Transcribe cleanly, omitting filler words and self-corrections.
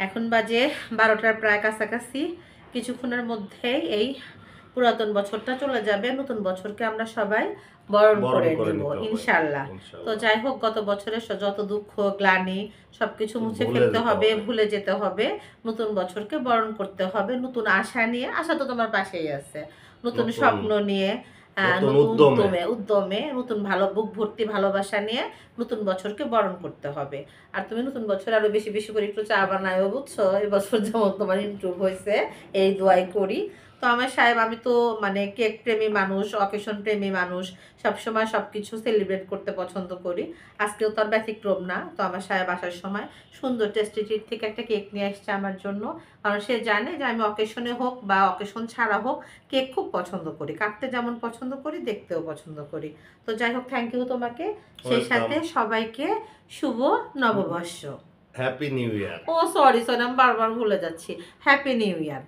এখন বাজে 12টার প্রায় কাছাকাছি। কিছুক্ষণের মধ্যেই এই পুরাতন বছরটা চলে যাবে, নতুন বছরকে আমরা সবাই বরণ করে নিব ইনশাল্লাহ। তো যাই হোক, গত বছরের যত দুঃখ গ্লানি সবকিছু মুছে ফেলতে হবে, ভুলে যেতে হবে, নতুন বছরকে বরণ করতে হবে নতুন আশা নিয়ে। আশা তো তোমার পাশেই আছে, নতুন স্বপ্ন নিয়ে, নতুন উদ্যমে, নতুন ভালো বুক ভর্তি ভালোবাসা নিয়ে নতুন বছরকে বরণ করতে হবে। আর তুমি নতুন বছর আরো বেশি বেশি করে একটু চা বানায়ও, বুঝছো? এই বছর যেমন তোমার ইমপ্রুভ হয়েছে এই দোয়াই করি। তো আমার সাহেব, আমি তো মানে কেক প্রেমী মানুষ, অকেশন প্রেমী মানুষ, সবসময় সব কিছু সেলিব্রেট করতে পছন্দ করি। আজকেও তো আর ব্যতিক্রম না। তো আমার সাহেব আসার সময় সুন্দর টেস্টি ট্রিট থেকে একটা কেক নিয়ে আসছে আমার জন্য, কারণ সে জানে যে আমি অকেশনে হোক বা অকেশন ছাড়া হোক কেক খুব পছন্দ করি, কাটতে যেমন পছন্দ করি দেখতেও পছন্দ করি। তো যাই হোক, থ্যাংক ইউ তোমাকে, সেই সাথে সবাইকে শুভ নববর্ষ, হ্যাপি নিউ ইয়ার। ও সরি, আমি বারবার ভুলে যাচ্ছি, হ্যাপি নিউ ইয়ার।